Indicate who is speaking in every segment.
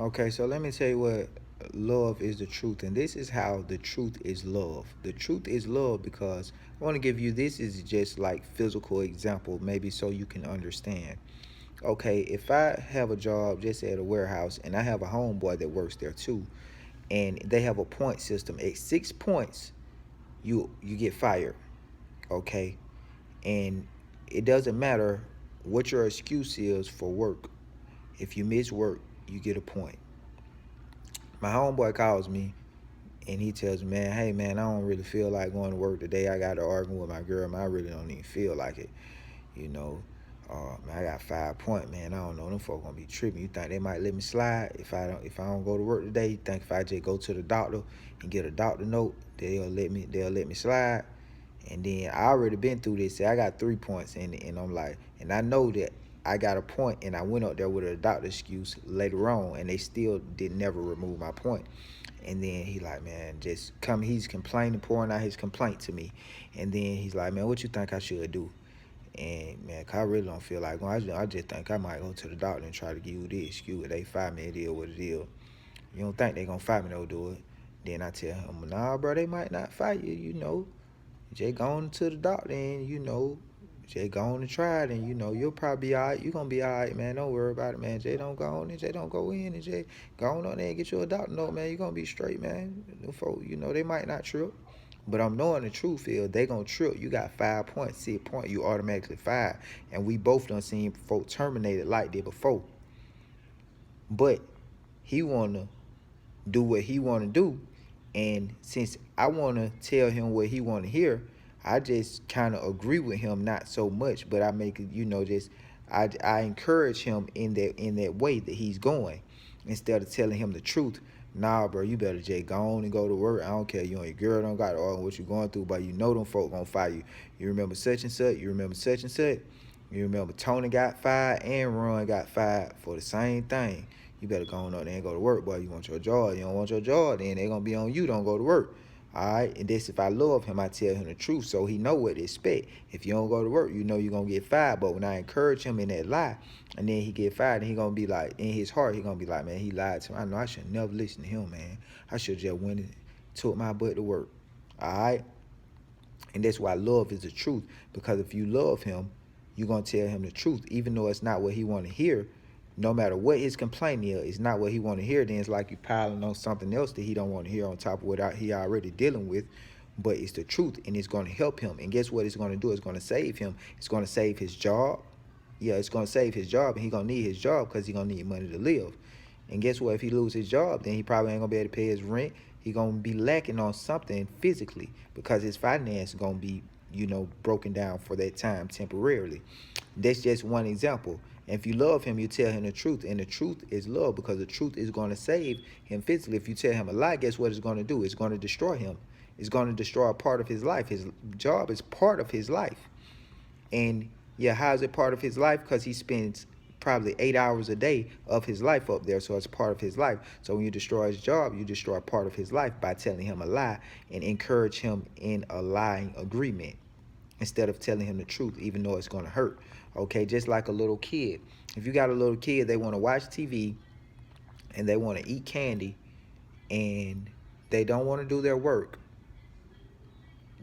Speaker 1: Okay, so let me tell you what love is the truth, and this is how the truth is love. The truth is love because I want to give you this is just like physical example, maybe so you can understand. Okay, if I have a job just at a warehouse and I have a homeboy that works there too, and they have a point system. At 6 points, you get fired. Okay, and it doesn't matter what your excuse is for work. If you miss work, you get a point. My homeboy calls me and he tells me, man, hey man, I don't really feel like going to work today. I got to argue with my girl, man. I really don't even feel like it. You know, man, I got 5 point, man. I don't know. Them folk gonna be tripping. You think they might let me slide if I don't go to work today? You think if I just go to the doctor and get a doctor note, they'll let me slide? And then I already been through this. I got 3 points, and I'm like, and I know that I got a point, and I went up there with a doctor excuse later on, and they still did never remove my point. And then he like, man, just come. He's complaining, pouring out his complaint to me, and then he's like, man, what you think I should do? And man, 'cause I really don't feel like going. I just think I might go to the doctor and try to give you this excuse. They fire me, it is what it is. You don't think they gonna fire me? They'll do it. Then I tell him, nah, bro, they might not fire you. Just going to the doctor and just go on and try it, and you'll probably be all right. You gonna be all right, man. Don't worry about it, man. Just don't go on and just don't go in and just go on there and get you a doctor note, man. You gonna be straight, man. Them folk, they might not trip. But I'm knowing the truth is they gonna trip. You got 5 points, 6 points, you automatically fired. And we both done seen folk terminated like that before. But he wanna do what he wanna do, and since I wanna tell him what he wanna hear, I just kind of agree with him, not so much, but I make it, just I encourage him in that way that he's going, instead of telling him the truth. Nah, bro, you better just go on and go to work. I don't care. You and your girl don't got to argue what you're going through, but them folk gonna fire you. You remember such and such. You remember such and such. You remember Tony got fired and Ron got fired for the same thing. You better go on up there and go to work, boy. You want your job. You don't want your job, then they gonna be on you. Don't go to work. All right, and this if I love him, I tell him the truth, so he know what to expect. If you don't go to work, you know you're gonna get fired. But when I encourage him in that lie, and then he get fired, and he gonna be like, in his heart, he gonna be like, man, he lied to me. I know I should never listen to him, man. I should just went and took my butt to work. All right, and that's why love is the truth. Because if you love him, you're gonna tell him the truth, even though it's not what he want to hear. No matter what his complaint is, it's not what he want to hear. Then it's like you piling on something else that he don't want to hear on top of what he already dealing with. But it's the truth, and it's going to help him. And guess what it's going to do? It's going to save him. It's going to save his job. Yeah, it's going to save his job, and he going to need his job because he going to need money to live. And guess what? If he lose his job, then he probably ain't going to be able to pay his rent. He going to be lacking on something physically because his finance is going to be, broken down for that time temporarily. That's just one example. And if you love him, you tell him the truth. And the truth is love, because the truth is going to save him physically. If you tell him a lie, guess what it's going to do? It's going to destroy him. It's going to destroy a part of his life. His job is part of his life. And yeah, how is it part of his life? Because he spends probably 8 hours a day of his life up there. So it's part of his life. So when you destroy his job, you destroy part of his life by telling him a lie and encourage him in a lying agreement, instead of telling him the truth, even though it's going to hurt. Okay, just like a little kid. If you got a little kid, they want to watch TV and they want to eat candy and they don't want to do their work,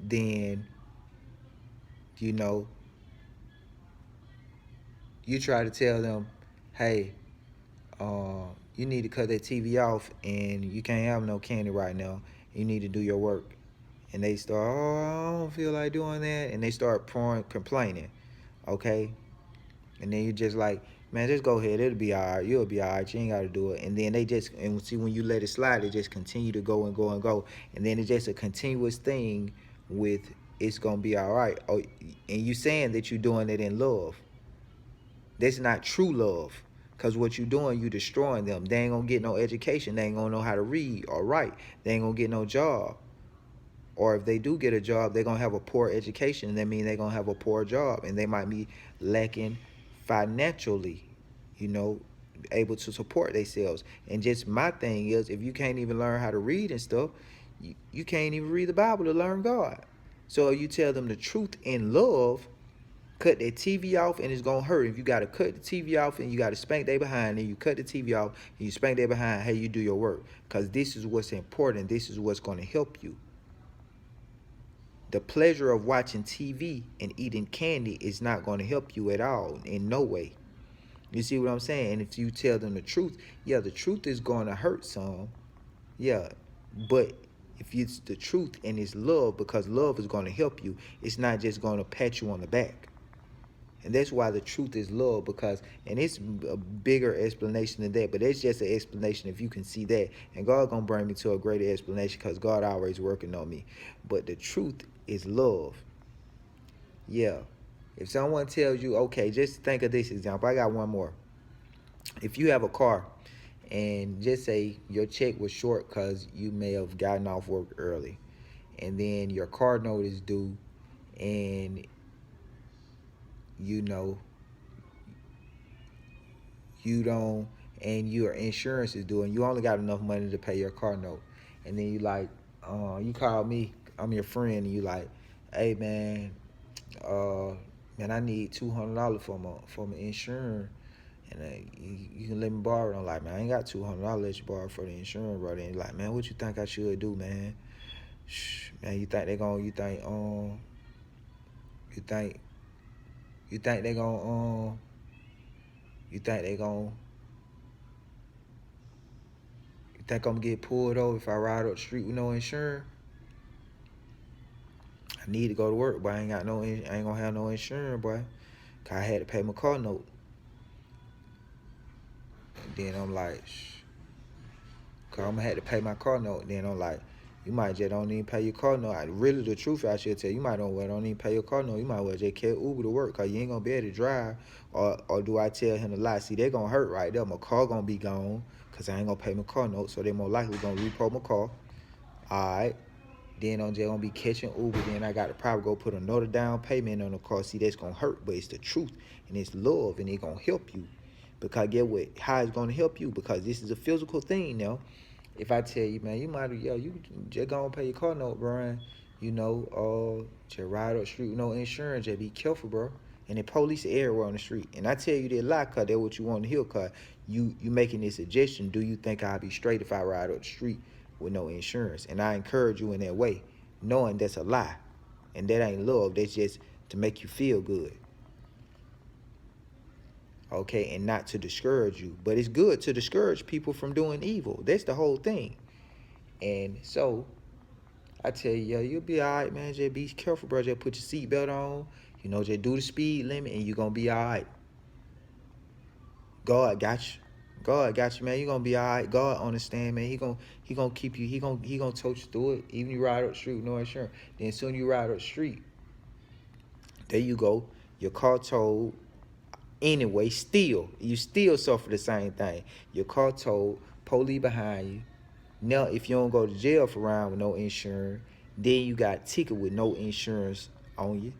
Speaker 1: then, you know, you try to tell them, hey, you need to cut that TV off and you can't have no candy right now. You need to do your work. And they start, oh, I don't feel like doing that. And they start complaining, okay? And then you're just like, man, just go ahead. It'll be all right. You'll be all right. You ain't got to do it. And then and see, when you let it slide, they just continue to go and go and go. And then it's just a continuous thing with, it's going to be all right. Oh, and you saying that you're doing it in love. That's not true love. Because what you're doing, you destroying them. They ain't going to get no education. They ain't going to know how to read or write. They ain't going to get no job. Or if they do get a job, they're going to have a poor education. That means they're going to have a poor job. And they might be lacking financially, able to support themselves. And just my thing is, if you can't even learn how to read and stuff, you can't even read the Bible to learn God. So if you tell them the truth in love, cut that TV off and it's gonna hurt. If you gotta cut the TV off and you gotta spank their behind, and you cut the TV off and you spank their behind, hey, you do your work. Because this is what's important. This is what's gonna help you. The pleasure of watching TV and eating candy is not gonna help you at all, in no way. You see what I'm saying? And if you tell them the truth, yeah, the truth is gonna hurt some. Yeah, but if it's the truth and it's love, because love is going to help you, it's not just going to pat you on the back. And that's why the truth is love, because, and it's a bigger explanation than that, but it's just an explanation if you can see that. And God going to bring me to a greater explanation, because God always working on me. But the truth is love. Yeah. If someone tells you, okay, just think of this example. I got one more. If you have a car, and just say your check was short because you may have gotten off work early, and then your car note is due, and you know you don't, and your insurance is due, and you only got enough money to pay your car note, and then you like, you call me, I'm your friend, and you like, hey man, man, I need $200 for my insurance. And you can let me borrow it. I'm like, man, I ain't got $200. I'll let you borrow for the insurance, brother. And you're like, man, what you think I should do, man? Shh, man, you think they gonna, you think they gonna, you think I'm gonna get pulled over if I ride up the street with no insurance? I need to go to work, but I ain't gonna have no insurance, boy. Cause I had to pay my car note. Then I'm like, cause I'm gonna have to pay my car note. Then I'm like, you might just don't even pay your car note. Really, the truth, I should tell you, don't even pay your car note. You might well just carry Uber to work, cause you ain't gonna be able to drive. Or do I tell him to lie? See, they gonna hurt right there. My car gonna be gone, cause I ain't gonna pay my car note. So they more likely gonna repo my car. All right. Then I'm just gonna be catching Uber. Then I gotta probably go put another down payment on the car. See, that's gonna hurt, but it's the truth and it's love, and it gonna help you. Because get what? How it's gonna help you? Because this is a physical thing now. If I tell you, man, you might, you just gonna pay your car note, Brian. You know, just ride up the street with no insurance. Just be careful, bro. And the police everywhere on the street. And I tell you that lie, cause that's what you want to hear. Cause you making this suggestion. Do you think I'll be straight if I ride up the street with no insurance? And I encourage you in that way, knowing that's a lie, and that ain't love. That's just to make you feel good. Okay, and not to discourage you. But it's good to discourage people from doing evil. That's the whole thing. And so, I tell you, you'll be all right, man. Just be careful, bro. Just put your seatbelt on. You know, just do the speed limit, and you're going to be all right. God got you. God got you, man. You're going to be all right. God understand, man. He gonna keep you. He gonna tote you through it. Even you ride up the street with no insurance. Then as soon as you ride up the street, there you go. Your car towed. Anyway, you still suffer the same thing. Your car towed, police behind you. Now, if you don't go to jail for around with no insurance, then you got a ticket with no insurance on you.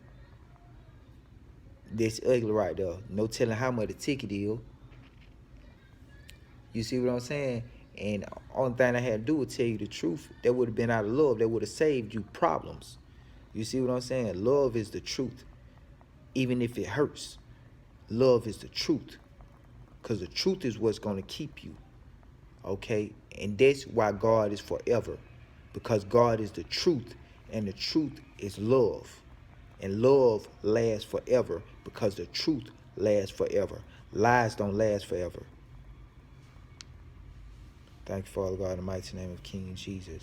Speaker 1: That's ugly right there. No telling how much the ticket is. You see what I'm saying? And the only thing I had to do was tell you the truth. That would have been out of love. That would have saved you problems. You see what I'm saying? Love is the truth, even if it hurts. Love is the truth, because the truth is what's going to keep you, okay? And that's why God is forever, because God is the truth, and the truth is love. And love lasts forever, because the truth lasts forever. Lies don't last forever. Thank you, Father God, in the mighty name of King Jesus.